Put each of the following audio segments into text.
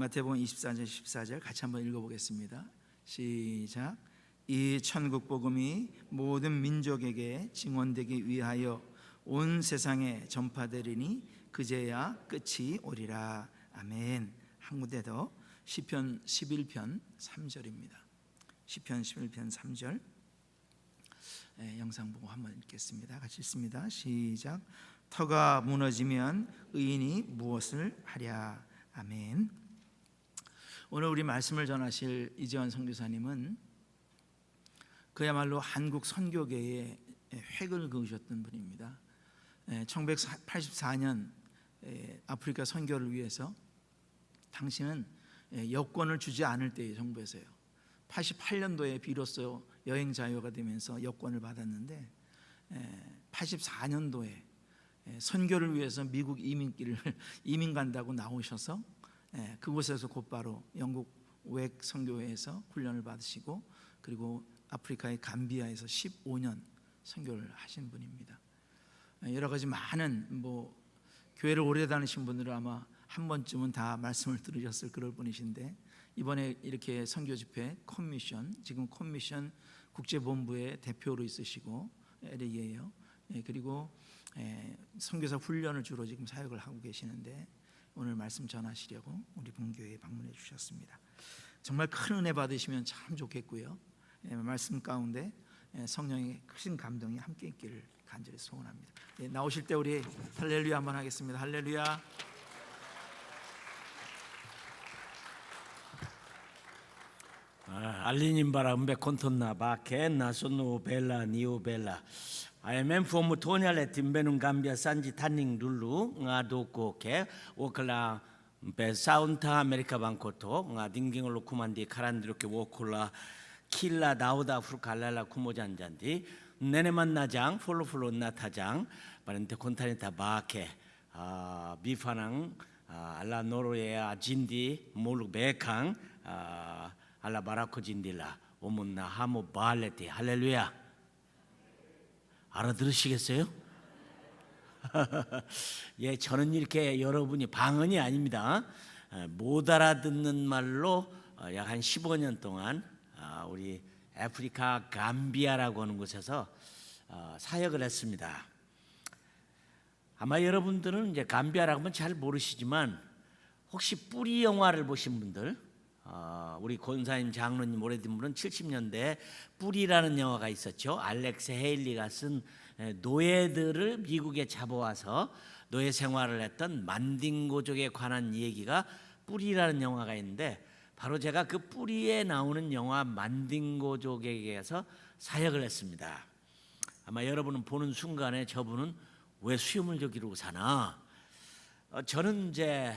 마태복음 24장 14절 같이 한번 읽어보겠습니다. 시작. 이 천국 복음이 모든 민족에게 증언되기 위하여 온 세상에 전파되리니 그제야 끝이 오리라. 아멘. 한 군데 더 시편 11편 3절입니다. 시편 11편 3절 영상 보고 한번 읽겠습니다. 같이 읽습니다. 시작. 터가 무너지면 의인이 무엇을 하랴. 아멘. 오늘 우리 말씀을 전하실 이재원 선교사님은 그야말로 한국 선교계에 획을 그으셨던 분입니다. 1984년 아프리카 선교를 위해서 당시는 여권을 주지 않을 때의 정부에서요. 88년도에 비로소 여행 자유가 되면서 여권을 받았는데 84년도에 선교를 위해서 미국 이민길을 이민 간다고 나오셔서 그곳에서 곧바로 영국 웩 선교회에서 훈련을 받으시고 그리고 아프리카의 감비아에서 15년 선교를 하신 분입니다. 여러 가지 많은 교회를 오래 다니신 분들은 아마 한 번쯤은 다 말씀을 들으셨을 그럴 분이신데 이번에 이렇게 선교 집회 콤미션, 지금 콤미션 국제본부의 대표로 있으시고 LA예요. 그리고 선교사 훈련을 주로 지금 사역을 하고 계시는데 오늘 말씀 전하시려고 우리 본교회에 방문해 주셨습니다. 정말 큰 은혜 받으시면 참 좋겠고요. 말씀 가운데 성령의 크신 감동이 함께 있기를 간절히 소원합니다. 나오실 때 우리 할렐루야 한번 하겠습니다. 할렐루야. All'inimbara umbe contonna ba che nasono bella niu bella men fomu toniale timbenun gambia sanji tanning dulu ngadoko ke okla be saunta america bankoto ngadingingolo kumandi karandiroke wokol라 킬라 나오다 프루칼랄라 쿠모잔잔디 네네만 나장 폴로폴로 나타장 바른테 콘타니타 바케 비파낭 알라 노르에 진디 몰루 베캉 알라 바라코 진딜라 오문나 하모 발레티 할렐루야. 알아들으시겠어요? 예, 저는 이렇게 여러분이 방언이 아닙니다. 못 알아듣는 말로 약 한 15년 동안 우리 아프리카 감비아라고 하는 곳에서 사역을 했습니다. 아마 여러분들은 이제 감비아라고 하면 잘 모르시지만 혹시 뿌리 영화를 보신 분들, 우리 권사님 장로님 오래된 분은 70년대에 뿌리라는 영화가 있었죠. 알렉스 헤일리가 쓴 노예들을 미국에 잡아와서 노예 생활을 했던 만딩고족에 관한 얘기가 뿌리라는 영화가 있는데 바로 제가 그 뿌리에 나오는 영화 만딩고족에게서 사역을 했습니다. 아마 여러분은 보는 순간에 저분은 왜 수염을 저기로 사나? 저는 이제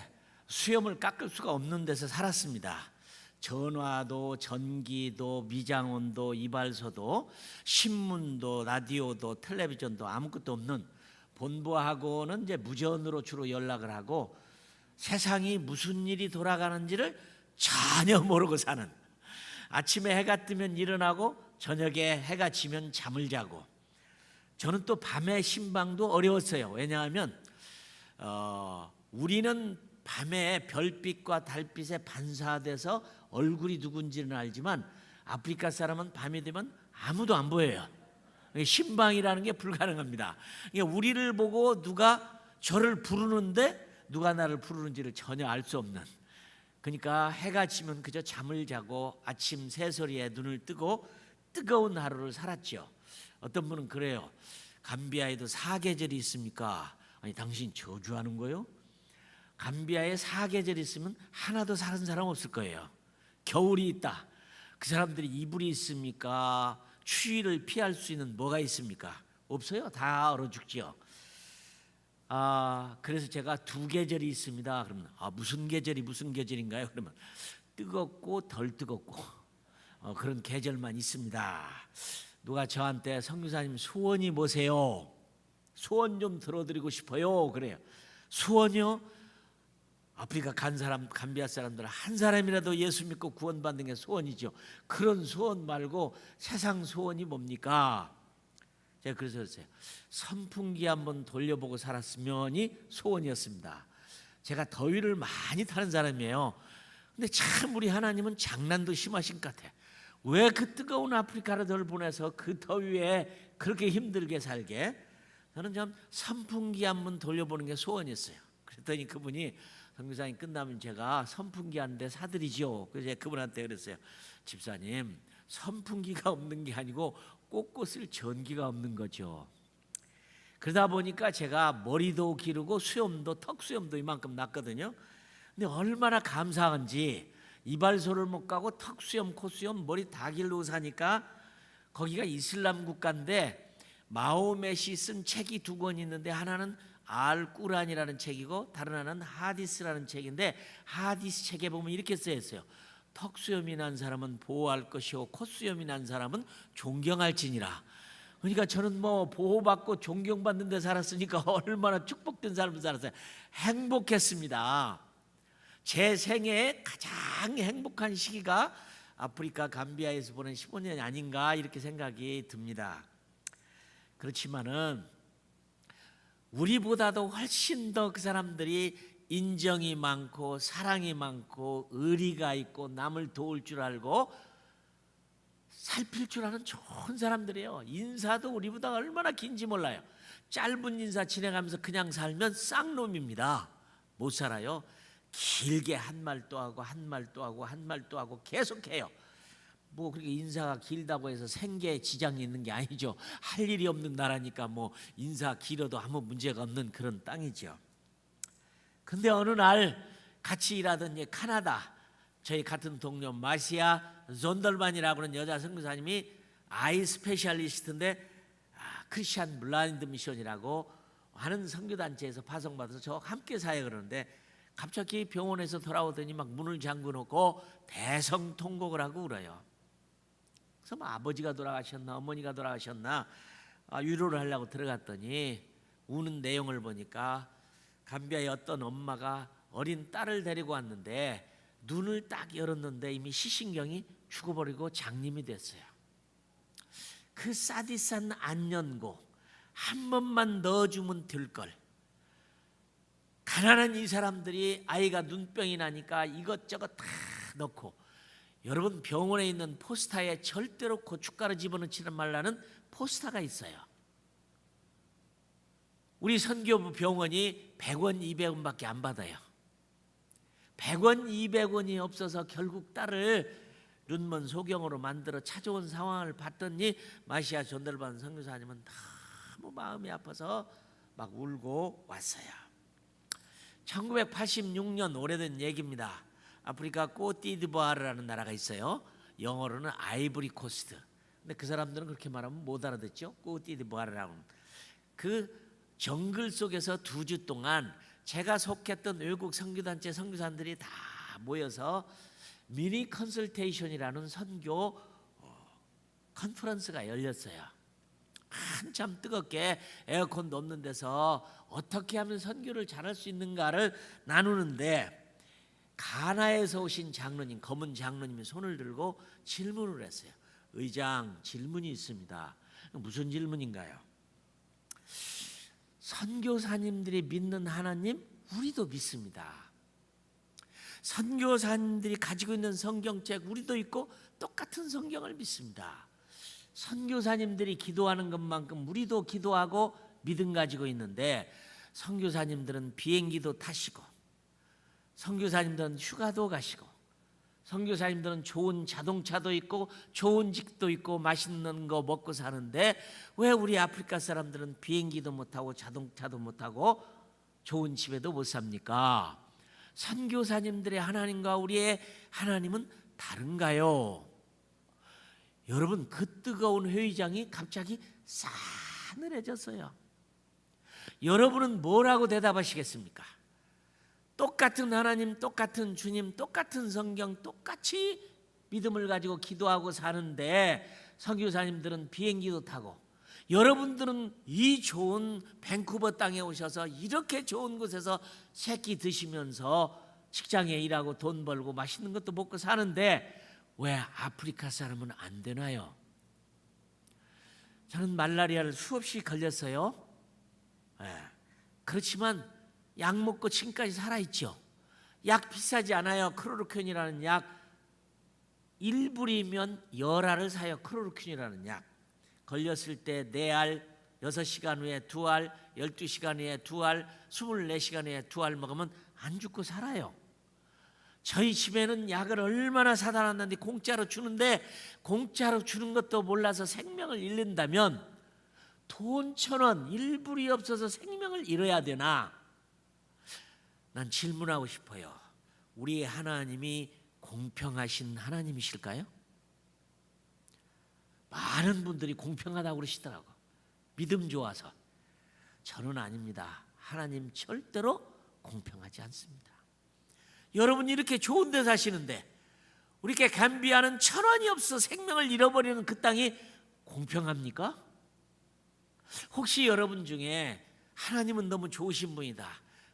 수염을 깎을 수가 없는 데서 살았습니다. 전화도 전기도 미장원도 이발소도 신문도 라디오도 텔레비전도 아무것도 없는 본부하고는 이제 무전으로 주로 연락을 하고 세상이 무슨 일이 돌아가는지를 전혀 모르고 사는, 아침에 해가 뜨면 일어나고 저녁에 해가 지면 잠을 자고. 저는 또 밤의 신방도 어려웠어요. 왜냐하면 우리는 밤에 별빛과 달빛에 반사돼서 얼굴이 누군지는 알지만 아프리카 사람은 밤이 되면 아무도 안 보여요. 신방이라는 게 불가능합니다. 우리를 보고 누가 저를 부르는데 누가 나를 부르는지를 전혀 알 수 없는, 그러니까 해가 지면 그저 잠을 자고 아침 새소리에 눈을 뜨고 뜨거운 하루를 살았죠. 어떤 분은 그래요. 감비아에도 사계절이 있습니까? 아니 당신 저주하는 거요? 감비아에 사계절이 있으면 하나도 사는 사람 없을 거예요. 겨울이 있다. 그 사람들이 이불이 있습니까? 추위를 피할 수 있는 뭐가 있습니까? 없어요. 다 얼어 죽지요. 그래서 제가 두 계절이 있습니다. 그러면 무슨 계절인가요? 그러면 뜨겁고 덜 뜨겁고 그런 계절만 있습니다. 누가 저한테 선교사님 소원이 뭐세요? 소원 좀 들어드리고 싶어요. 그래요. 소원이요? 아프리카 간 사람, 감비아 사람들 한 사람이라도 예수 믿고 구원받는 게 소원이죠. 그런 소원 말고 세상 소원이 뭡니까? 제가 그래서 했어요. 선풍기 한번 돌려보고 살았으면이 소원이었습니다. 제가 더위를 많이 타는 사람이에요. 근데 참 우리 하나님은 장난도 심하신 것 같아. 왜 그 뜨거운 아프리카를 보내서 그 더위에 그렇게 힘들게 살게? 저는 좀 선풍기 한번 돌려보는 게 소원이었어요. 그랬더니 그분이 선교사님 끝나면 제가 선풍기 한 대 사드리죠. 그래서 제가 그분한테 그랬어요. 집사님, 선풍기가 없는 게 아니고 꽃꽃을 전기가 없는 거죠. 그러다 보니까 제가 머리도 기르고 수염도 턱 수염도 이만큼 났거든요. 근데 얼마나 감사한지 이발소를 못 가고 턱 수염, 코 수염, 머리 다 기르고 사니까 거기가 이슬람 국가인데 마호멧이 쓴 책이 두 권 있는데 하나는 알 꾸란이라는 책이고 다른 하나는 하디스라는 책인데 하디스 책에 보면 이렇게 써 있어요. 턱 수염이 난 사람은 보호할 것이요 코 수염이 난 사람은 존경할지니라. 그러니까 저는 뭐 보호받고 존경받는 데 살았으니까 얼마나 축복된 삶을 살았어요. 행복했습니다. 제 생애의 가장 행복한 시기가 아프리카 감비아에서 보낸 15년이 아닌가 이렇게 생각이 듭니다. 그렇지만은 우리보다도 훨씬 더 그 사람들이 인정이 많고 사랑이 많고 의리가 있고 남을 도울 줄 알고 살필 줄 아는 좋은 사람들이에요. 인사도 우리보다 얼마나 긴지 몰라요. 짧은 인사 지내가면서 그냥 살면 쌍놈입니다. 못 살아요. 길게 한 말 또 하고 한 말 또 하고 한 말 또 하고 계속해요. 뭐 그렇게 인사가 길다고 해서 생계에 지장이 있는 게 아니죠. 할 일이 없는 나라니까 뭐 인사 길어도 아무 문제가 없는 그런 땅이죠. 근데 어느 날 같이 일하던 카나다 저희 같은 동료 마시아 존덜반이라고 하는 여자 선교사님이 아이 스페셜리스트인데 크리스찬 블라인드 미션이라고 하는 선교단체에서 파송받아서 저와 함께 사역을 하는데 갑자기 병원에서 돌아오더니 막 문을 잠그놓고 대성통곡을 하고 울어요. 그래서 뭐 아버지가 돌아가셨나 어머니가 돌아가셨나 위로를 하려고 들어갔더니 우는 내용을 보니까 감비아의 어떤 엄마가 어린 딸을 데리고 왔는데 눈을 딱 열었는데 이미 시신경이 죽어버리고 장님이 됐어요. 그 싸디싼 안연고 한 번만 넣어주면 될걸. 가난한 이 사람들이 아이가 눈병이 나니까 이것저것 다 넣고 여러분 병원에 있는 포스타에 절대로 고춧가루 집어넣지는 말라는 포스타가 있어요. 우리 선교부 병원이 100원 200원밖에 안 받아요. 100원 200원이 없어서 결국 딸을 눈먼 소경으로 만들어 찾아온 상황을 봤더니 마시아 존덜반 선교사님은 너무 마음이 아파서 막 울고 왔어요. 1986년 오래된 얘기입니다. 아프리카 꼬띠드부아르라는 나라가 있어요. 영어로는 아이보리 코스트. 근데 그 사람들은 그렇게 말하면 못 알아듣죠. 꼬띠드부아르라고. 그 정글 속에서 2주 동안 제가 속했던 외국 선교단체 선교사들이 다 모여서 미니 컨설테이션이라는 선교 컨퍼런스가 열렸어요. 한참 뜨겁게 에어컨도 없는 데서 어떻게 하면 선교를 잘할 수 있는가를 나누는데 가나에서 오신 장로님, 검은 장로님이 손을 들고 질문을 했어요. 의장, 질문이 있습니다. 무슨 질문인가요? 선교사님들이 믿는 하나님 우리도 믿습니다. 선교사님들이 가지고 있는 성경책 우리도 있고 똑같은 성경을 믿습니다. 선교사님들이 기도하는 것만큼 우리도 기도하고 믿음 가지고 있는데 선교사님들은 비행기도 타시고 선교사님들은 휴가도 가시고 선교사님들은 좋은 자동차도 있고 좋은 집도 있고 맛있는 거 먹고 사는데 왜 우리 아프리카 사람들은 비행기도 못 타고 자동차도 못 타고 좋은 집에도 못 삽니까? 선교사님들의 하나님과 우리의 하나님은 다른가요? 여러분 그 뜨거운 회의장이 갑자기 싸늘해졌어요. 여러분은 뭐라고 대답하시겠습니까? 똑같은 하나님, 똑같은 주님, 똑같은 성경, 똑같이 믿음을 가지고 기도하고 사는데 선교사님들은 비행기도 타고 여러분들은 이 좋은 밴쿠버 땅에 오셔서 이렇게 좋은 곳에서 새끼 드시면서 직장에 일하고 돈 벌고 맛있는 것도 먹고 사는데 왜 아프리카 사람은 안 되나요? 저는 말라리아를 수없이 걸렸어요. 그렇지만 약 먹고 지금까지 살아있죠. 약 비싸지 않아요. 클로로퀸이라는 약 1불이면 열알을 사요. 클로로퀸이라는 약. 걸렸을 때 4알, 6시간 후에 2알, 12시간 후에 2알, 24시간 후에 2알 먹으면 안 죽고 살아요. 저희 집에는 약을 얼마나 사다 놨는데 공짜로 주는데, 공짜로 주는 것도 몰라서 생명을 잃는다면 돈 1,000원 1불이 없어서 생명을 잃어야 되나? 난 질문하고 싶어요. 우리 하나님이 공평하신 하나님이실까요? 많은 분들이 공평하다고 그러시더라고. 믿음 좋아서. 저는 아닙니다. 하나님 절대로 공평하지 않습니다. 여러분 이렇게 좋은 데 사시는데 우리께 감비하는 1,000원이 없어 생명을 잃어버리는 그 땅이 공평합니까? 혹시 여러분 중에 하나님은 너무 좋으신 분이다,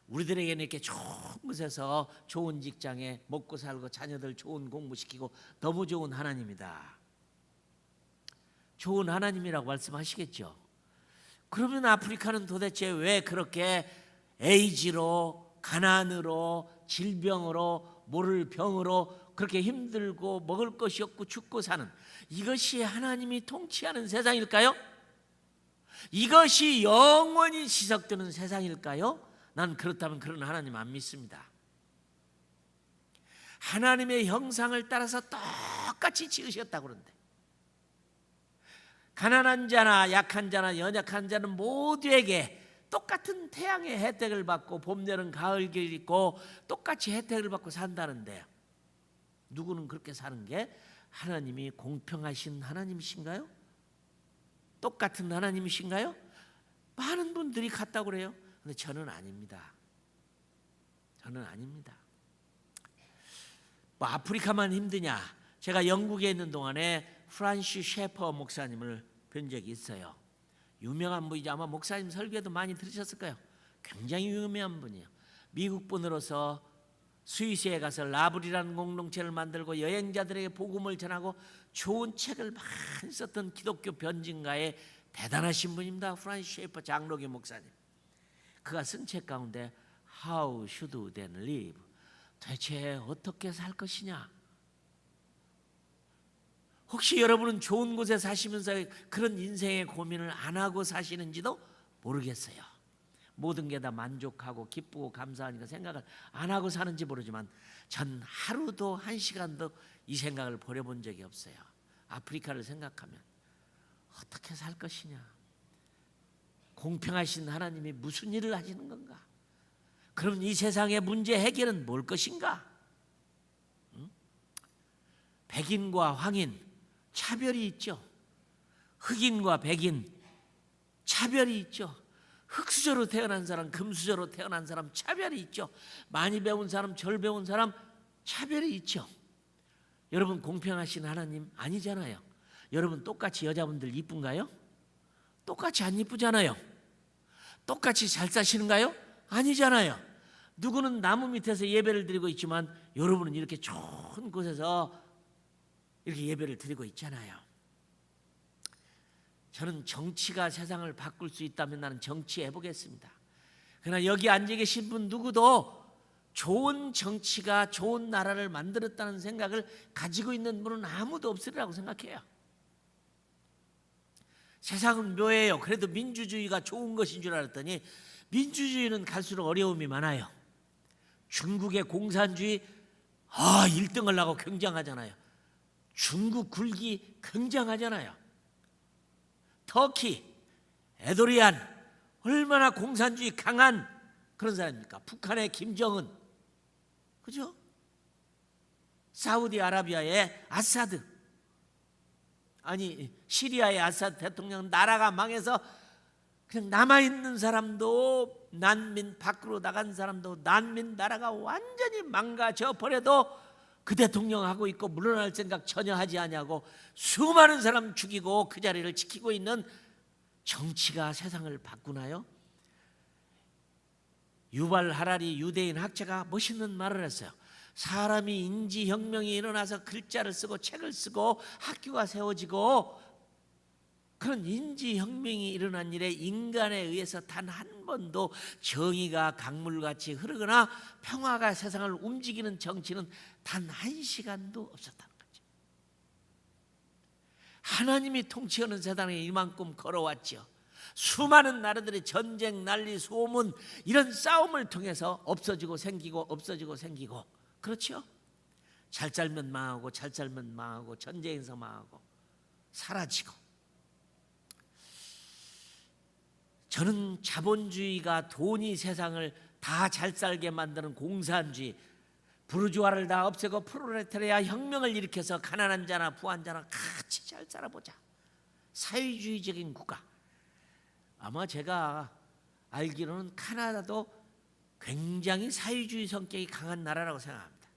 우리들에게는 이렇게 좋은 곳에서 좋은 직장에 먹고 살고 자녀들 좋은 공부시키고 너무 좋은 하나님이다, 좋은 하나님이라고 말씀하시겠죠. 그러면 아프리카는 도대체 왜 그렇게 에이즈로, 가난으로, 질병으로, 모를 병으로 그렇게 힘들고 먹을 것이 없고 죽고 사는, 이것이 하나님이 통치하는 세상일까요? 이것이 영원히 지속되는 세상일까요? 난 그렇다면 그런 하나님 안 믿습니다. 하나님의 형상을 따라서 똑같이 지으셨다고 그러는데, 가난한 자나 약한 자나 연약한 자는 모두에게 똑같은 태양의 혜택을 받고 봄, 여름, 가을, 겨울 있고 똑같이 혜택을 받고 산다는데, 누구는 그렇게 사는 게 하나님이 공평하신 하나님이신가요? 똑같은 하나님이신가요? 많은 분들이 같다고 그래요. 근데 저는 아닙니다. 저는 아닙니다. 뭐 아프리카만 힘드냐? 제가 영국에 있는 동안에 프란시스 셰퍼 목사님을 뵌 적이 있어요. 유명한 분이죠. 아마 목사님 설교도 많이 들으셨을 거예요. 굉장히 유명한 분이에요. 미국 분으로서 스위스에 가서 라블이라는 공동체를 만들고 여행자들에게 복음을 전하고 좋은 책을 많이 썼던 기독교 변증가의 대단하신 분입니다. 프란시스 셰퍼 장로교 목사님. 그가 쓴 책 가운데 How should they live? 대체 어떻게 살 것이냐? 혹시 여러분은 좋은 곳에 사시면서 그런 인생의 고민을 안 하고 사시는지도 모르겠어요. 모든 게 다 만족하고 기쁘고 감사하니까 생각을 안 하고 사는지 모르지만 전 하루도 한 시간도 이 생각을 버려본 적이 없어요. 아프리카를 생각하면 어떻게 살 것이냐? 공평하신 하나님이 무슨 일을 하시는 건가? 그럼 이 세상의 문제 해결은 뭘 것인가? 백인과 황인 차별이 있죠. 흑인과 백인 차별이 있죠. 흑수저로 태어난 사람, 금수저로 태어난 사람 차별이 있죠. 많이 배운 사람, 절 배운 사람 차별이 있죠. 여러분 공평하신 하나님 아니잖아요. 여러분 똑같이 여자분들 이쁜가요? 똑같이 안 이쁘잖아요. 똑같이 잘 사시는가요? 아니잖아요. 누구는 나무 밑에서 예배를 드리고 있지만 여러분은 이렇게 좋은 곳에서 이렇게 예배를 드리고 있잖아요. 저는 정치가 세상을 바꿀 수 있다면 나는 정치해 보겠습니다. 그러나 여기 앉아 계신 분 누구도 좋은 정치가 좋은 나라를 만들었다는 생각을 가지고 있는 분은 아무도 없으리라고 생각해요. 세상은 묘해요. 그래도 민주주의가 좋은 것인 줄 알았더니 민주주의는 갈수록 어려움이 많아요. 중국의 공산주의 1등을 하고 굉장하잖아요. 중국 굴기 굉장하잖아요. 터키, 에도리안 얼마나 공산주의 강한 그런 사람입니까? 북한의 김정은, 그죠? 사우디아라비아의 아사드, 아니 시리아의 아사드 대통령, 나라가 망해서 그냥 남아있는 사람도 난민, 밖으로 나간 사람도 난민, 나라가 완전히 망가져 버려도 그 대통령 하고 있고 물러날 생각 전혀 하지 않냐고 수많은 사람 죽이고 그 자리를 지키고 있는 정치가 세상을 바꾸나요? 유발 하라리 유대인 학자가 멋있는 말을 했어요. 사람이 인지혁명이 일어나서 글자를 쓰고 책을 쓰고 학교가 세워지고 그런 인지혁명이 일어난 이래 인간에 의해서 단 한 번도 정의가 강물같이 흐르거나 평화가 세상을 움직이는 정치는 단 한 시간도 없었다는 거죠. 하나님이 통치하는 세상에 이만큼 걸어왔죠. 수많은 나라들의 전쟁, 난리, 소문 이런 싸움을 통해서 없어지고 생기고 없어지고 생기고, 그렇죠? 잘 살면 망하고 잘 살면 망하고 전쟁에서 망하고 사라지고. 저는 자본주의가 돈이 세상을 다 잘 살게 만드는 공산주의, 부르주아를 다 없애고 프롤레타리아 혁명을 일으켜서 가난한 자나 부한 자나 같이 잘 살아보자, 사회주의적인 국가. 아마 제가 알기로는 카나다도 굉장히 사회주의 성격이 강한 나라라고 생각합니다.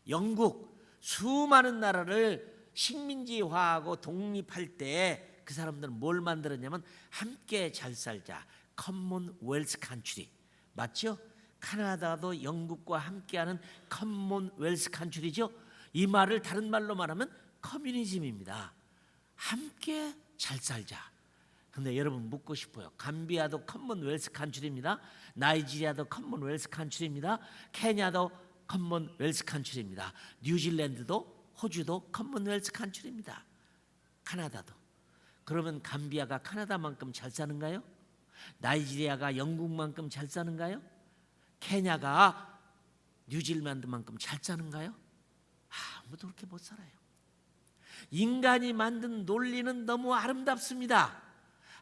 영국, 수많은 나라를 식민지화하고 독립할 때 그 사람들은 뭘 만들었냐면 함께 잘 살자, 커먼웰스 컨트리. 맞죠? 카나다도 영국과 함께하는 커먼웰스 컨트리죠. 이 말을 다른 말로 말하면 커뮤니즘입니다. 함께 잘 살자. 근데 여러분 묻고 싶어요. 감비아도 커먼웰스 컨트리입니다. 나이지리아도 커먼웰스 컨트리입니다. 케냐도 커먼웰스 컨트리입니다. 뉴질랜드도 호주도 커먼웰스 컨트리입니다. 카나다도. 그러면 감비아가 카나다만큼 잘 사는가요? 나이지리아가 영국만큼 잘 사는가요? 케냐가 뉴질랜드만큼 잘 사는가요? 아무도 그렇게 못 살아요. 인간이 만든 논리는 너무 아름답습니다.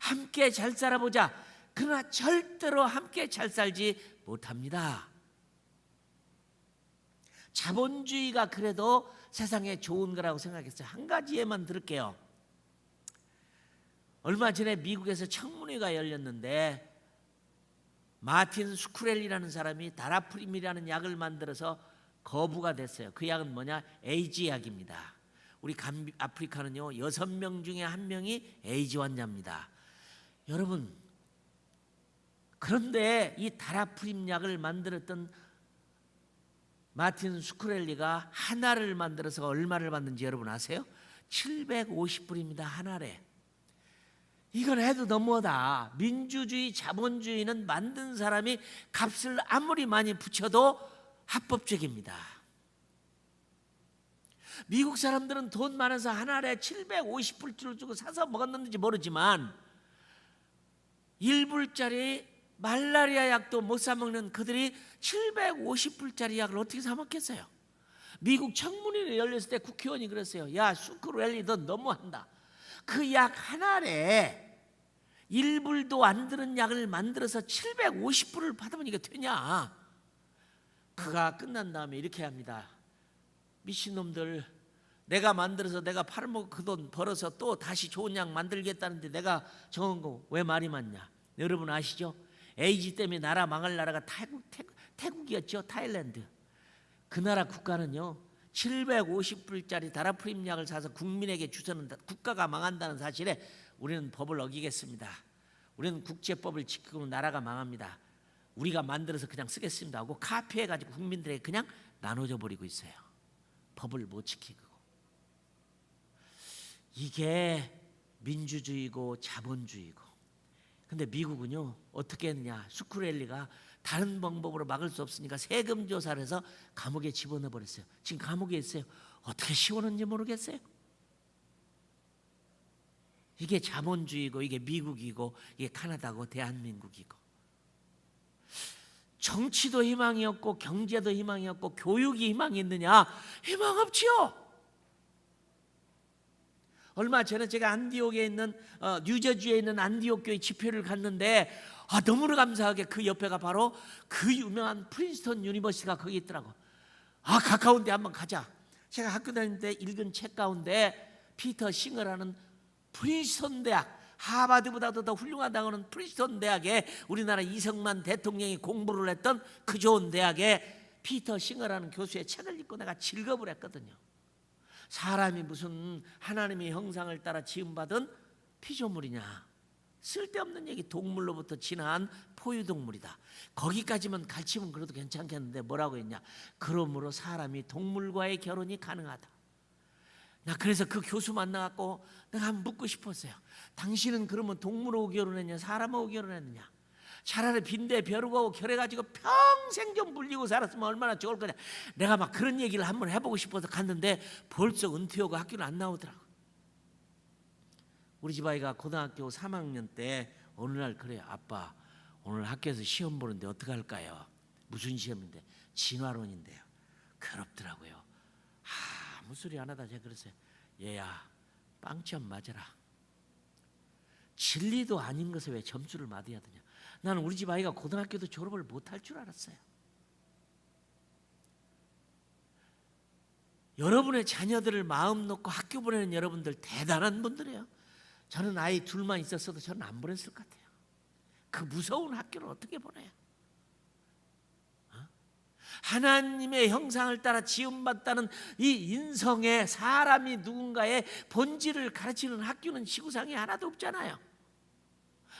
함께 잘 살아보자. 그러나 절대로 함께 잘 살지 못합니다. 자본주의가 그래도 세상에 좋은 거라고 생각했어요. 한 가지 예만 들을게요. 얼마 전에 미국에서 청문회가 열렸는데 마틴 스쿠렐리라는 사람이 다라프림이라는 약을 만들어서 거부가 됐어요. 그 약은 뭐냐? 에이즈 약입니다. 우리 아프리카는요 6명 중에 1명이 에이즈 환자입니다. 여러분, 그런데 이 다라프림 약을 만들었던 마틴 스쿠렐리가 하나를 만들어서 얼마를 받는지 여러분 아세요? 750불입니다. 한 알에. 이건 해도 너무하다. 민주주의, 자본주의는 만든 사람이 값을 아무리 많이 붙여도 합법적입니다. 미국 사람들은 돈 많아서 한 알에 750불 주고 사서 먹었는지 모르지만 1불짜리 말라리아 약도 못 사 먹는 그들이 750불짜리 약을 어떻게 사 먹겠어요? 미국 청문회가 열렸을 때 국회의원이 그랬어요. 야, 스쿠렐리 너 너무한다. 그 약 한 알에 1불도 안 드는 약을 만들어서 750불을 받아보니까 되냐? 그가 끝난 다음에 이렇게 합니다. 미친놈들, 내가 만들어서 내가 팔아먹고 그 돈 벌어서 또 다시 좋은 약 만들겠다는데 내가 정한 거 왜 말이 많냐? 여러분 아시죠? 에이즈 때문에 나라 망할 나라가 태국이었죠. 타일랜드. 그 나라 국가는요 750불짜리 다라프림 약을 사서 국민에게 주서는 국가가 망한다는 사실에 우리는 법을 어기겠습니다. 우리는 국제법을 지키고 나라가 망합니다. 우리가 만들어서 그냥 쓰겠습니다 하고 카피해가지고 국민들에게 그냥 나눠져 버리고 있어요. 법을 못 지키고. 이게 민주주의고 자본주의고. 근데 미국은요 어떻게 했냐? 스쿠렐리가 다른 방법으로 막을 수 없으니까 세금 조사를 해서 감옥에 집어넣어 버렸어요. 지금 감옥에 있어요. 어떻게 씌워놓는지 모르겠어요. 이게 자본주의고 이게 미국이고 이게 카나다고 대한민국이고. 정치도 희망이 없고 경제도 희망이 없고 교육이 희망이 있느냐? 희망 없지요. 얼마 전에 제가 안디옥에 있는 뉴저지에 있는 안디옥 교회 집회를 갔는데 너무나 감사하게 그 옆에가 바로 그 유명한 프린스턴 유니버시티가 거기 있더라고. 가까운데 한번 가자. 제가 학교 다닐 때 읽은 책 가운데 피터 싱어라는 프린스턴 대학, 하버드보다도 더 훌륭하다고 하는 프린스턴 대학에 우리나라 이승만 대통령이 공부를 했던 그 좋은 대학에 피터 싱어라는 교수의 책을 읽고 내가 즐겁을 했거든요. 사람이 무슨 하나님의 형상을 따라 지음받은 피조물이냐? 쓸데없는 얘기. 동물로부터 진화한 포유동물이다. 거기까지만 가르치면 그래도 괜찮겠는데 뭐라고 했냐? 그러므로 사람이 동물과의 결혼이 가능하다. 나 그래서 그 교수 만나갖고 내가 한번 묻고 싶었어요. 당신은 그러면 동물하고 결혼했냐 사람하고 결혼했느냐? 차라리 빈대 벼룩하고 결해가지고 평생 좀 불리고 살았으면 얼마나 좋을 거냐. 내가 막 그런 얘기를 한번 해보고 싶어서 갔는데 벌써 은퇴하고 학교를 안 나오더라고. 우리 집 아이가 고등학교 3학년 때 어느 날 그래요. 아빠 오늘 학교에서 시험 보는데 어떻게 할까요? 무슨 시험인데? 진화론인데요. 괴롭더라고요. 아무 소리 안 하다 제가 그랬어요. 얘야 빵점 맞아라. 진리도 아닌 것에 왜 점수를 맞아야 되냐. 나는 우리 집 아이가 고등학교도 졸업을 못할 줄 알았어요. 여러분의 자녀들을 마음 놓고 학교 보내는 여러분들 대단한 분들이에요. 저는 아이 둘만 있었어도 저는 안 보냈을 것 같아요. 그 무서운 학교를 어떻게 보내요? 하나님의 형상을 따라 지음받다는 이 인성의 사람이 누군가의 본질을 가르치는 학교는 지구상에 하나도 없잖아요.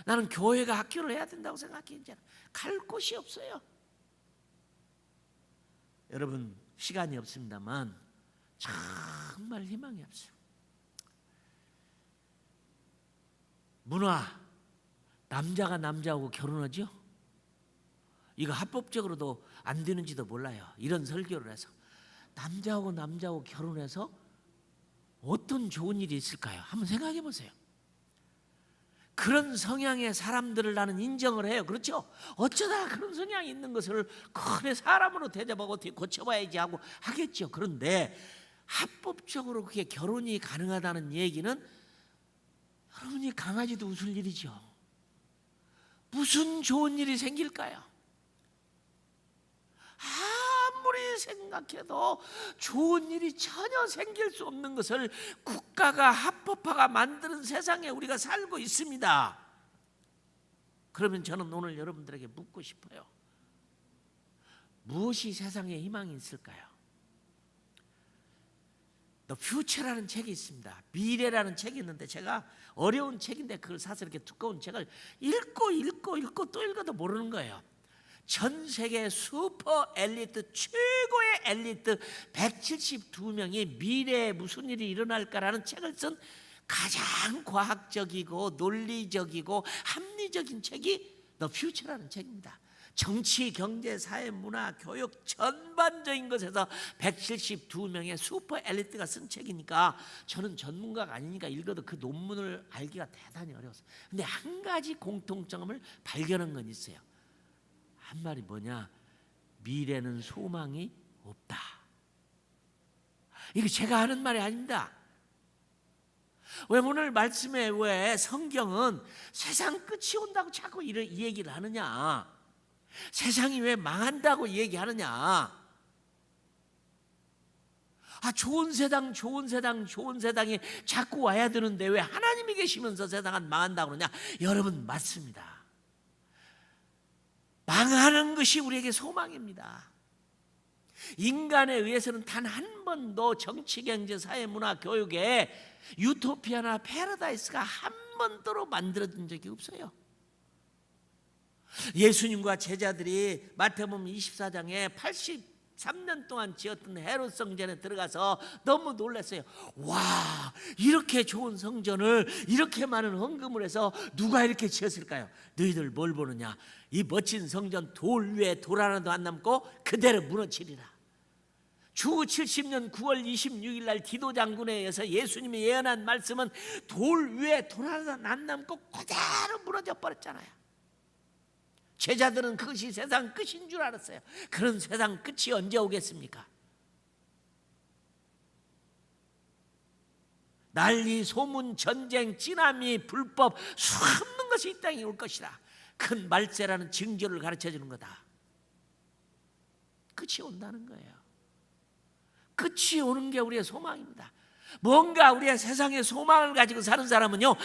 나는 교회가 학교를 해야 된다고 생각해. 이제 갈 곳이 없어요. 여러분 시간이 없습니다만 정말 희망이 없어요. 문화, 남자가 남자하고 결혼하죠? 이거 합법적으로도 안 되는지도 몰라요. 이런 설교를 해서 남자하고 남자하고 결혼해서 어떤 좋은 일이 있을까요? 한번 생각해 보세요. 그런 성향의 사람들을 나는 인정을 해요. 그렇죠? 어쩌다 그런 성향이 있는 것을 그래 사람으로 대접하고 어떻게 고쳐봐야지 하고 하겠죠. 그런데 합법적으로 그게 결혼이 가능하다는 얘기는 여러분이 강아지도 웃을 일이죠. 무슨 좋은 일이 생길까요? 아무리 생각해도 좋은 일이 전혀 생길 수 없는 것을 국가가 합법화가 만드는 세상에 우리가 살고 있습니다. 그러면 저는 오늘 여러분들에게 묻고 싶어요. 무엇이 세상에 희망이 있을까요? The Future라는 책이 있습니다. 미래라는 책이 있는데 제가 어려운 책인데 그걸 사서 이렇게 두꺼운 책을 읽고 또 읽어도 모르는 거예요. 전 세계 슈퍼 엘리트 최고의 엘리트 172명이 미래에 무슨 일이 일어날까라는 책을 쓴 가장 과학적이고 논리적이고 합리적인 책이 The Future라는 책입니다. 정치, 경제, 사회, 문화, 교육 전반적인 것에서 172명의 슈퍼 엘리트가 쓴 책이니까 저는 전문가가 아니니까 읽어도 그 논문을 알기가 대단히 어려웠어요. 근데 한 가지 공통점을 발견한 건 있어요. 한 말이 뭐냐? 미래는 소망이 없다. 이거 제가 하는 말이 아닙니다. 왜 오늘 말씀에 왜 성경은 세상 끝이 온다고 자꾸 이 얘기를 하느냐? 세상이 왜 망한다고 얘기하느냐? 좋은 세상이 자꾸 와야 되는데 왜 하나님이 계시면서 세상은 망한다고 그러냐? 여러분 맞습니다. 망하는 것이 우리에게 소망입니다. 인간에 의해서는 단 한 번도 정치, 경제, 사회, 문화, 교육에 유토피아나 패러다이스가 한 번도 만들어진 적이 없어요. 예수님과 제자들이 마태복음 24장에 83년 동안 지었던 헤롯 성전에 들어가서 너무 놀랐어요. 와, 이렇게 좋은 성전을 이렇게 많은 헌금을 해서 누가 이렇게 지었을까요? 너희들 뭘 보느냐? 이 멋진 성전 돌 위에 돌 하나도 안 남고 그대로 무너지리라. 주 70년 9월 26일 날 디도 장군에 의해서 예수님이 예언한 말씀은 돌 위에 돌 하나도 안 남고 그대로 무너져 버렸잖아요. 제자들은 그것이 세상 끝인 줄 알았어요. 그런 세상 끝이 언제 오겠습니까? 난리, 소문, 전쟁, 찌나미, 불법 수없는 것이 이 땅에 올 것이다. 큰 말세라는 징조를 가르쳐 주는 거다. 끝이 온다는 거예요. 끝이 오는 게 우리의 소망입니다. 뭔가 우리의 세상에 소망을 가지고 사는 사람은요,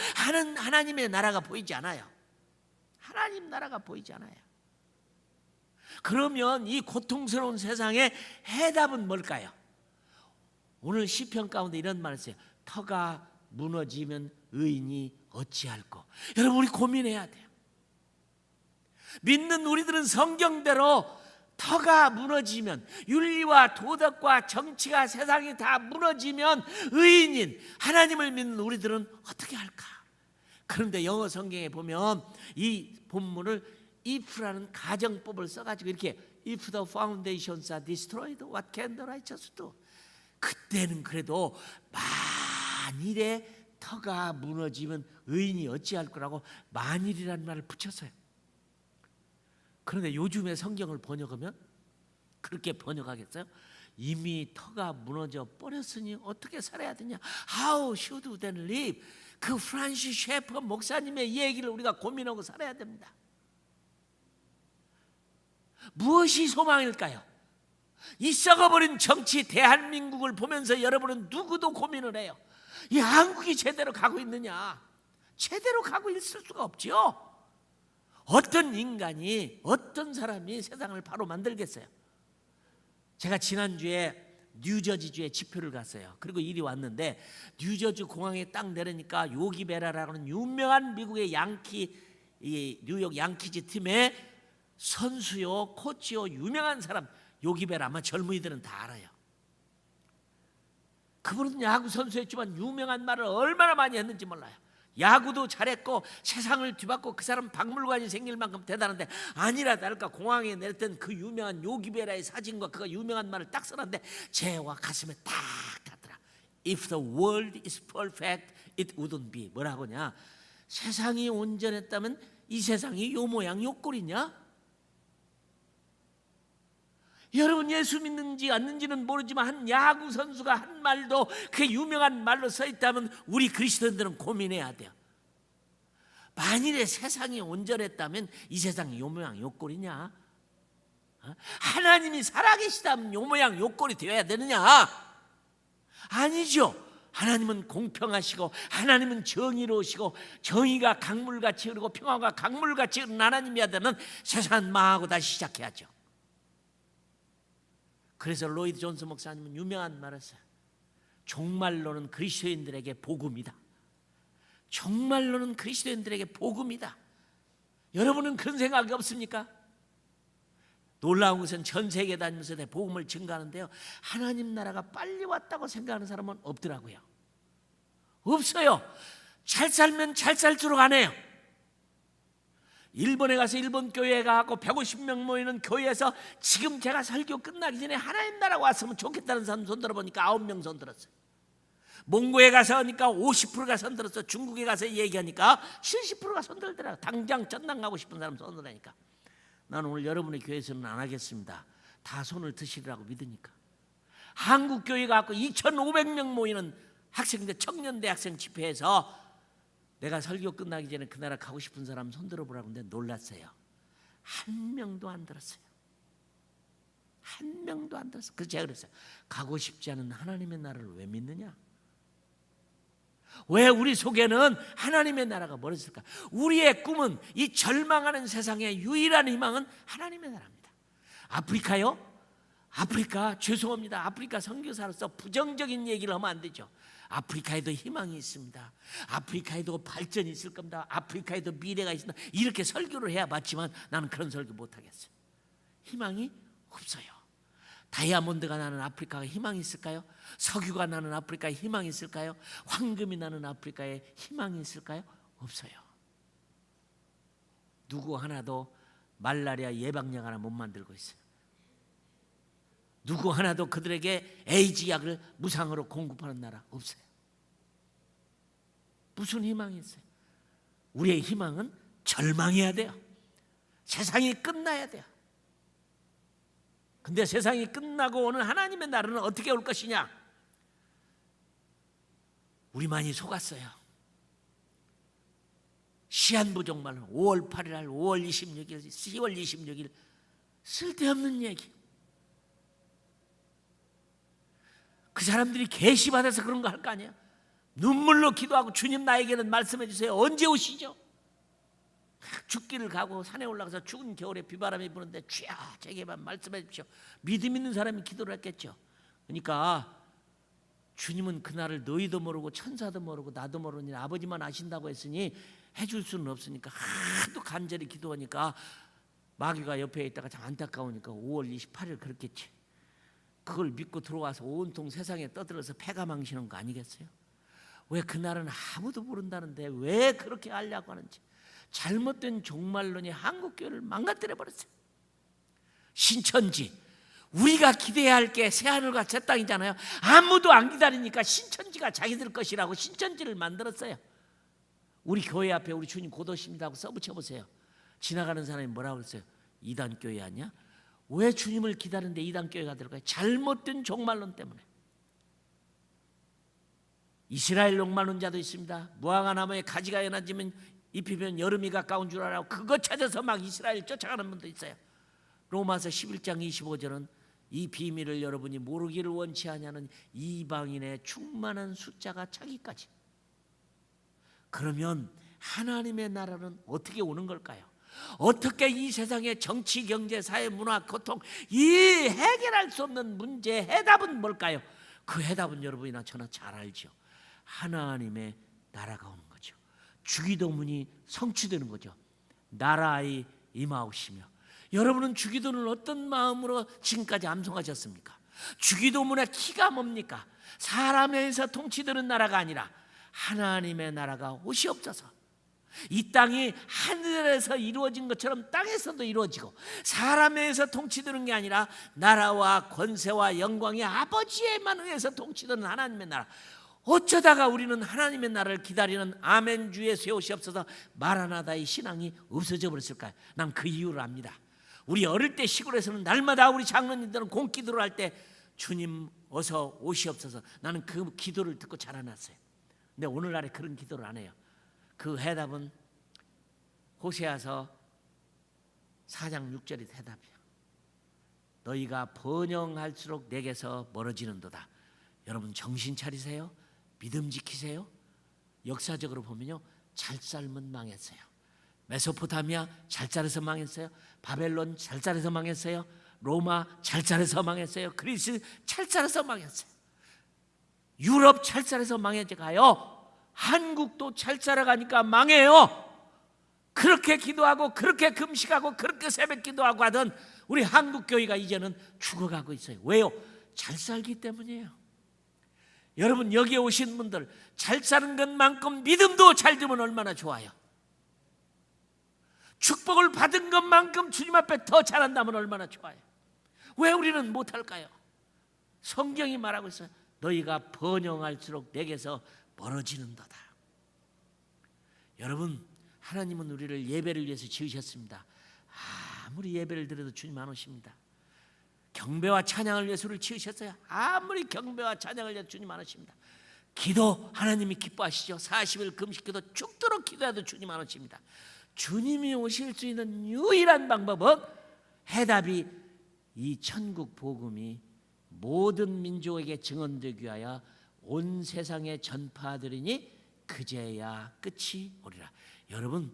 하나님의 나라가 보이지 않아요. 하나님 나라가 보이지 않아요. 그러면 이 고통스러운 세상의 해답은 뭘까요? 오늘 시편 가운데 이런 말을 했어요. 터가 무너지면 의인이 어찌할꼬. 여러분 우리 고민해야 돼요. 믿는 우리들은 성경대로 터가 무너지면, 윤리와 도덕과 정치가 세상이 다 무너지면 의인인 하나님을 믿는 우리들은 어떻게 할까? 그런데 영어 성경에 보면 이 본문을 if라는 가정법을 써가지고 이렇게 if the foundations are destroyed, what can the righteous do? 그때는 그래도 만일에 터가 무너지면 의인이 어찌할 거라고 만일이라는 말을 붙였어요. 그런데 요즘에 성경을 번역하면 그렇게 번역하겠어요? 이미 터가 무너져 버렸으니 어떻게 살아야 되냐? How should they live? 그 프란시스 셰퍼 목사님의 얘기를 우리가 고민하고 살아야 됩니다. 무엇이 소망일까요? 이 썩어버린 정치 대한민국을 보면서 여러분은 누구도 고민을 해요. 이 한국이 제대로 가고 있느냐? 제대로 가고 있을 수가 없지요. 어떤 인간이, 어떤 사람이 세상을 바로 만들겠어요? 제가 지난주에 뉴저지주에 집회를 갔어요. 그리고 일이 왔는데 뉴저지 공항에 딱 내리니까 요기 베라라는 유명한 미국의 이 뉴욕 양키즈 팀의 선수요, 코치요, 유명한 사람 요기 베라, 아마 젊은이들은 다 알아요. 그분은 야구 선수였지만 유명한 말을 얼마나 많이 했는지 몰라요. 야구도 잘했고 세상을 뒤바꿔 그 사람 박물관이 생길 만큼 대단한데, 아니라 다를까 공항에 내렸던 그 유명한 요기베라의 사진과 그가 유명한 말을 딱 써놨는데 제와 가슴에 딱 닿더라. If the world is perfect, it wouldn't be. 뭐라고냐? 세상이 온전했다면 이 세상이 요 모양 요 꼴이냐? 여러분, 예수 믿는지 않는지는 모르지만 한 야구 선수가 한 말도 그 유명한 말로 써 있다면 우리 그리스도인들은 고민해야 돼요. 만일에 세상이 온전했다면 이 세상이 요 모양 요 꼴이냐? 하나님이 살아계시다면 요 모양 요 꼴이 되어야 되느냐? 아니죠. 하나님은 공평하시고 하나님은 정의로우시고 정의가 강물같이 흐르고 평화가 강물같이 흐르는 하나님이야 되면 세상은 망하고 다시 시작해야죠. 그래서 로이드 존스 목사님은 유명한 말을 했어요. 정말로는 그리스도인들에게 복음이다. 정말로는 그리스도인들에게 복음이다. 여러분은 그런 생각이 없습니까? 놀라운 것은 전 세계 다니면서 내 복음을 증가하는데요, 하나님 나라가 빨리 왔다고 생각하는 사람은 없더라고요. 없어요. 잘 살면 잘 살수록 안 해요. 일본에 가서 일본 교회에 가고 150명 모이는 교회에서 지금 제가 설교 끝나기 전에 하나님 나라가 왔으면 좋겠다는 사람 손 들어보니까 9명 손 들었어요. 몽고에 가서 하니까 50%가 손 들었어요. 중국에 가서 얘기하니까 70%가 손 들더라고요. 당장 전당 가고 싶은 사람 손 들으니까. 나는 오늘 여러분의 교회에서는 안 하겠습니다. 다 손을 드시리라고 믿으니까. 한국 교회 가고 2,500명 모이는 학생들 청년대 학생 집회에서 내가 설교 끝나기 전에 그 나라 가고 싶은 사람 손 들어보라고 했는데 놀랐어요. 한 명도 안 들었어요. 한 명도 안 들었어요. 그래서 제가 그랬어요. 가고 싶지 않은 하나님의 나라를 왜 믿느냐? 왜 우리 속에는 하나님의 나라가 멀었을까? 우리의 꿈은, 이 절망하는 세상의 유일한 희망은 하나님의 나라입니다. 아프리카요? 아프리카, 죄송합니다. 아프리카 선교사로서 부정적인 얘기를 하면 안 되죠. 아프리카에도 희망이 있습니다. 아프리카에도 발전이 있을 겁니다. 아프리카에도 미래가 있습니다. 이렇게 설교를 해야 맞지만 나는 그런 설교 못하겠어요. 희망이 없어요. 다이아몬드가 나는 아프리카에 희망이 있을까요? 석유가 나는 아프리카에 희망이 있을까요? 황금이 나는 아프리카에 희망이 있을까요? 없어요. 누구 하나도 말라리아 예방약 하나 못 만들고 있어요. 누구 하나도 그들에게 에이즈 약을 무상으로 공급하는 나라 없어요. 무슨 희망이 있어요? 우리의 희망은 절망해야 돼요. 세상이 끝나야 돼요. 근데 세상이 끝나고 오는 하나님의 나라는 어떻게 올 것이냐? 우리 많이 속았어요. 시한부 말 5월 8일, 5월 26일, 10월 26일 쓸데없는 얘기. 그 사람들이 계시받아서 그런 거 할 거 아니에요? 눈물로 기도하고 주님 나에게는 말씀해 주세요. 언제 오시죠? 죽기를 가고 산에 올라가서 추운 겨울에 비바람이 부는데 주여 제게만 말씀해 주십시오. 믿음 있는 사람이 기도를 했겠죠. 그러니까 주님은 그날을 너희도 모르고 천사도 모르고 나도 모르니 아버지만 아신다고 했으니 해줄 수는 없으니까 하도 간절히 기도하니까 마귀가 옆에 있다가 참 안타까우니까 5월 28일 그렇겠지. 그걸 믿고 들어와서 온통 세상에 떠들어서 패가 망치는 거 아니겠어요? 왜 그날은 아무도 모른다는데 왜 그렇게 하려고 하는지. 잘못된 종말론이 한국교회를 망가뜨려 버렸어요. 신천지, 우리가 기대해야 할 게 새하늘과 새 땅이잖아요. 아무도 안 기다리니까 신천지가 자기들 것이라고 신천지를 만들었어요. 우리 교회 앞에 우리 주님 곧 오십니다 하고 써붙여보세요. 지나가는 사람이 뭐라고 그랬어요? 이단교회 아니야? 왜 주님을 기다리는데 이단교회가 들어가요? 잘못된 종말론 때문에. 이스라엘 종말론자도 있습니다. 무화과 나무에 가지가 연해지면 입히면 여름이 가까운 줄 알아요. 그거 찾아서 막 이스라엘 쫓아가는 분도 있어요. 로마서 11장 25절은 이 비밀을 여러분이 모르기를 원치 아니하는 이방인의 충만한 숫자가 차기까지. 그러면 하나님의 나라는 어떻게 오는 걸까요? 어떻게 이 세상의 정치, 경제, 사회, 문화, 고통 이 해결할 수 없는 문제의 해답은 뭘까요? 그 해답은 여러분이나 저나 잘 알죠. 하나님의 나라가 오는 거죠. 주기도문이 성취되는 거죠. 나라의 임하옵시며. 여러분은 주기도문을 어떤 마음으로 지금까지 암송하셨습니까? 주기도문의 키가 뭡니까? 사람에서 통치되는 나라가 아니라 하나님의 나라가 오시옵소서. 이 땅이 하늘에서 이루어진 것처럼 땅에서도 이루어지고, 사람에서 통치되는 게 아니라 나라와 권세와 영광이 아버지에만 의해서 통치되는 하나님의 나라. 어쩌다가 우리는 하나님의 나라를 기다리는 아멘 주에 세우시옵소서 마라나다의 신앙이 없어져 버렸을까요? 난 그 이유를 압니다. 우리 어릴 때 시골에서는 날마다 우리 장로님들은 공기도를 할 때 주님 어서 오시옵소서, 나는 그 기도를 듣고 자라났어요. 근데 오늘날에 그런 기도를 안 해요. 그 해답은 호세아서 4장 6절이 대답이에요. 너희가 번영할수록 내게서 멀어지는도다. 여러분 정신 차리세요. 믿음 지키세요. 역사적으로 보면요, 잘 살면 망했어요. 메소포타미아 잘 살아서 망했어요. 바벨론 잘 살아서 망했어요. 로마 잘 살아서 망했어요. 그리스 잘 살아서 망했어요. 유럽 잘 살아서 망해져가요. 한국도 잘 살아가니까 망해요. 그렇게 기도하고 그렇게 금식하고 그렇게 새벽 기도하고 하던 우리 한국교회가 이제는 죽어가고 있어요. 왜요? 잘 살기 때문이에요. 여러분 여기에 오신 분들 잘 사는 것만큼 믿음도 잘 되면 얼마나 좋아요. 축복을 받은 것만큼 주님 앞에 더 잘한다면 얼마나 좋아요. 왜 우리는 못할까요? 성경이 말하고 있어요. 너희가 번영할수록 내게서 멀어지는도다. 여러분 하나님은 우리를 예배를 위해서 지으셨습니다. 아무리 예배를 드려도 주님 안 오십니다. 경배와 찬양을 위해서 우리를 지으셨어요. 아무리 경배와 찬양을 위해서 주님 안 오십니다. 기도 하나님이 기뻐하시죠. 40일 금식기도 죽도록 기도해도 주님 안 오십니다. 주님이 오실 수 있는 유일한 방법은, 해답이 이 천국 복음이 모든 민족에게 증언되기 위하여 온 세상에 전파하리니 그제야 끝이 오리라. 여러분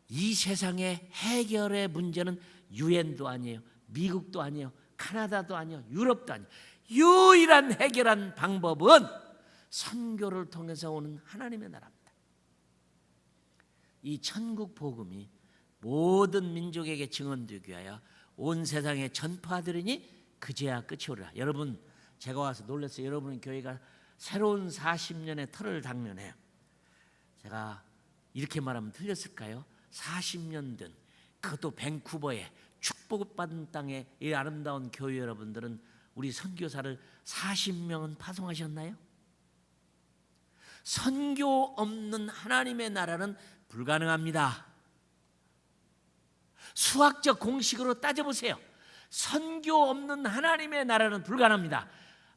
이 세상의 해결의 문제는 유엔도 아니에요, 미국도 아니에요, 카나다도 아니에요, 유럽도 아니에요. 유일한 해결한 방법은 선교를 통해서 오는 하나님의 나라입니다. 이 천국 복음이 모든 민족에게 증언되기 위하여 온 세상에 전파하리니 그제야 끝이 오리라. 여러분 제가 와서 놀랐어요. 여러분 교회가 새로운 40년의 터를 당면해요. 제가 이렇게 말하면 틀렸을까요? 40년 된, 그것도 밴쿠버에 축복받은 땅에 이 아름다운 교회 여러분들은 우리 선교사를 40명은 파송하셨나요? 선교 없는 하나님의 나라는 불가능합니다. 수학적 공식으로 따져보세요. 선교 없는 하나님의 나라는 불가능합니다.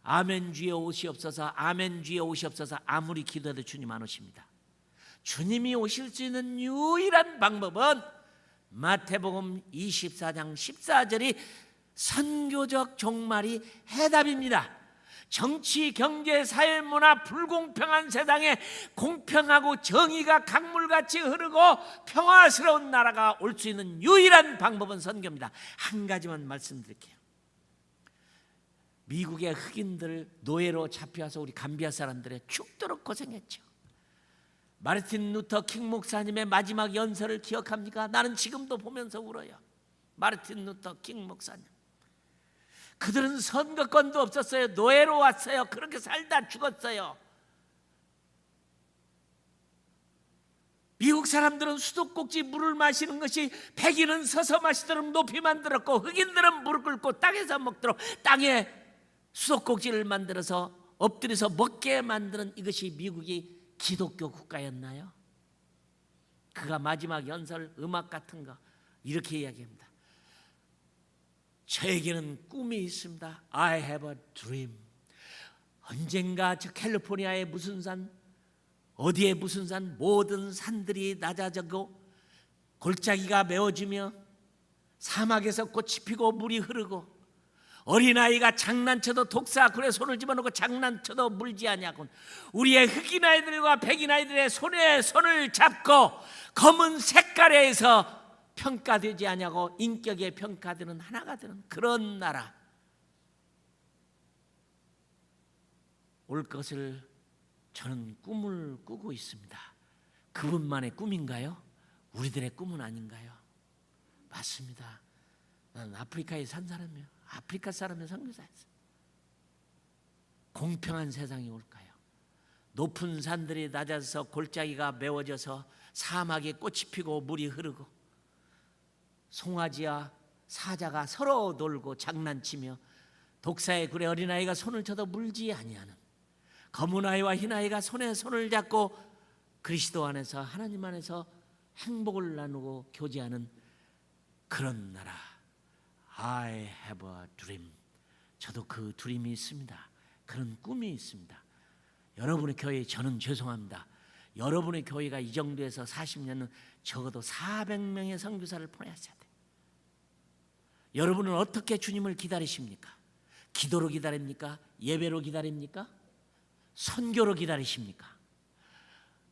아멘 주에 오시옵소서, 아멘 주에 오시옵소서 아무리 기도해도 주님 안 오십니다. 주님이 오실 수 있는 유일한 방법은 마태복음 24장 14절이 선교적 종말이 해답입니다. 정치, 경제, 사회, 문화 불공평한 세상에 공평하고 정의가 강물같이 흐르고 평화스러운 나라가 올 수 있는 유일한 방법은 선교입니다. 한 가지만 말씀드릴게요. 미국의 흑인들 노예로 잡혀와서 우리 감비아 사람들의 죽도록 고생했죠. 마르틴 루터 킹 목사님의 마지막 연설을 기억합니까? 나는 지금도 보면서 울어요. 마르틴 루터 킹 목사님. 그들은 선거권도 없었어요. 노예로 왔어요. 그렇게 살다 죽었어요. 미국 사람들은 수도꼭지 물을 마시는 것이 백인은 서서 마시도록 높이 만들었고 흑인들은 무릎 꿇고 땅에서 먹도록 땅에 수도꼭지를 만들어서 엎드려서 먹게 만드는 이것이 미국이 기독교 국가였나요? 그가 마지막 연설 음악 같은 거 이렇게 이야기합니다. 저에게는 꿈이 있습니다. I have a dream. 언젠가 저 캘리포니아의 무슨 산, 어디에 무슨 산, 모든 산들이 낮아지고 골짜기가 메워지며 사막에서 꽃이 피고 물이 흐르고 어린아이가 장난쳐도 독사굴에 손을 집어넣고 장난쳐도 물지 아니하고 우리의 흑인 아이들과 백인 아이들의 손에 손을 잡고 검은 색깔에서 평가되지 아니하고 인격에 평가되는 하나가 되는 그런 나라 올 것을 저는 꿈을 꾸고 있습니다. 그분만의 꿈인가요? 우리들의 꿈은 아닌가요? 맞습니다. 나는 아프리카에 산 사람이에요. 아프리카 사람의 선교사였어요. 공평한 세상이 올까요? 높은 산들이 낮아서 골짜기가 메워져서 사막에 꽃이 피고 물이 흐르고 송아지와 사자가 서로 놀고 장난치며 독사의 굴에 어린아이가 손을 쳐도 물지 아니하는 검은 아이와 흰 아이가 손에 손을 잡고 그리스도 안에서 하나님 안에서 행복을 나누고 교제하는 그런 나라. I have a dream. 저도 그 드림이 있습니다. 그런 꿈이 있습니다. 여러분의 교회 저는 죄송합니다. 여러분의 교회가 이 정도에서 40년은 적어도 400명의 선교사를 보내셔야 돼요. 여러분은 어떻게 주님을 기다리십니까? 기도로 기다립니까? 예배로 기다립니까? 선교로 기다리십니까?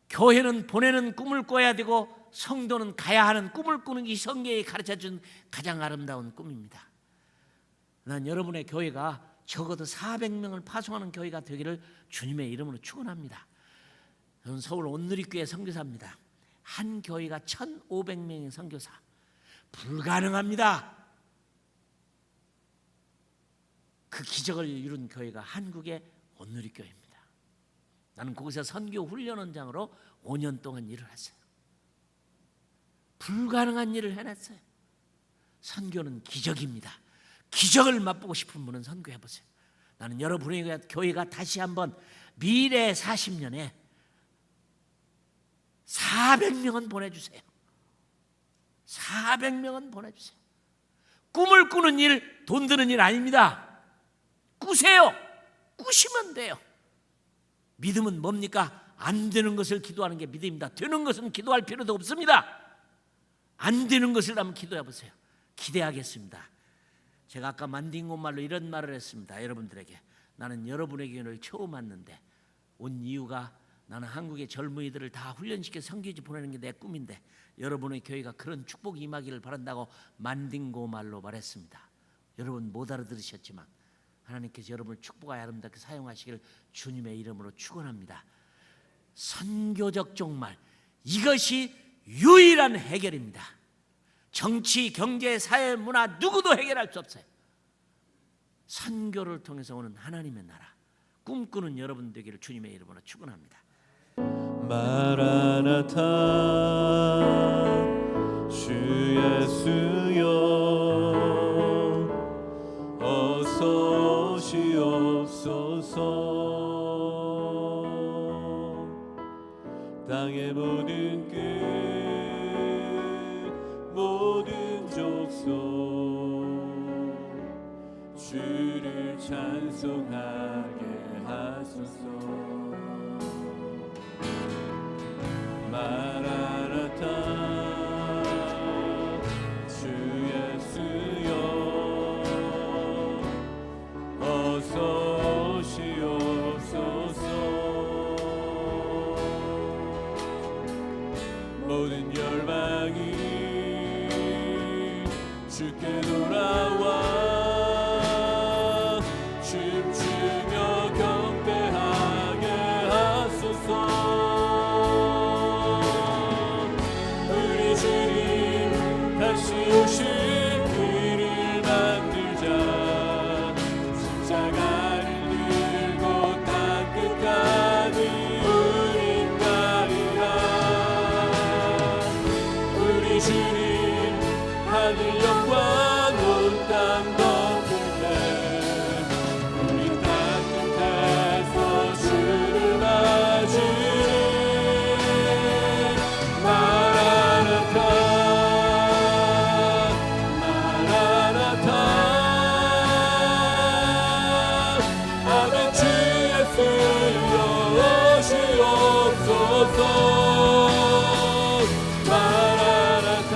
교회는 보내는 꿈을 꿔야 되고 성도는 가야 하는 꿈을 꾸는 게 성경이 가르쳐준 가장 아름다운 꿈입니다. 난 여러분의 교회가 적어도 400명을 파송하는 교회가 되기를 주님의 이름으로 축원합니다. 저는 서울 온누리교회 선교사입니다. 한 교회가 1,500명의 선교사 불가능합니다. 그 기적을 이룬 교회가 한국의 온누리교회입니다. 나는 거기서 선교 훈련원장으로 5년 동안 일을 했어요. 불가능한 일을 해냈어요. 선교는 기적입니다. 기적을 맛보고 싶은 분은 선교해보세요. 나는 여러분의 교회가 다시 한번 미래 40년에 400명은 보내주세요. 400명은 보내주세요. 꿈을 꾸는 일, 돈 드는 일 아닙니다. 꾸세요. 꾸시면 돼요. 믿음은 뭡니까? 안 되는 것을 기도하는 게 믿음입니다. 되는 것은 기도할 필요도 없습니다. 안 되는 것을 한번 기도해 보세요. 기대하겠습니다. 제가 아까 만딩고 말로 이런 말을 했습니다. 여러분들에게 나는 여러분의 교회를 처음 왔는데 온 이유가 나는 한국의 젊은이들을 다 훈련시켜 선교지 보내는 게 내 꿈인데 여러분의 교회가 그런 축복이 임하기를 바란다고 만딩고 말로 말했습니다. 여러분 못 알아들으셨지만 하나님께서 여러분을 축복하여 아름답게 사용하시기를 주님의 이름으로 축원합니다. 선교적 종말 이것이 유일한 해결입니다. 정치, 경제, 사회, 문화 누구도 해결할 수 없어요. 선교를 통해서 오는 하나님의 나라 꿈꾸는 여러분 되기를 주님의 이름으로 축원합니다. 마라나타 주 예수여 어서 오시옵소서. 땅의 모든 끝 모든 족속 주를 찬송하게 하소서. 마라나타 주 예수여 어서 오시옵소서. 모든 열방이 주께 돌아와 춤추며 경배하게 하소서. 다시 오실 그 우리 주님 하늘 영광 온 땅 덮을 때 우리 땅 끝에서 주를 맞으리 마라나타 마라나타 아멘 주 예수여 오시옵소서 마라나타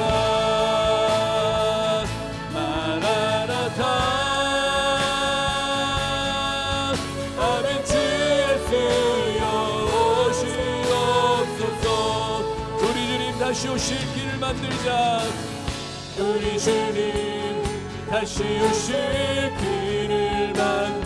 마라나타 아멘 주 예수여 오시옵소서 우리 주님 다시 오실 길을 만들자 우리 주님 다시 오실 길을 만들자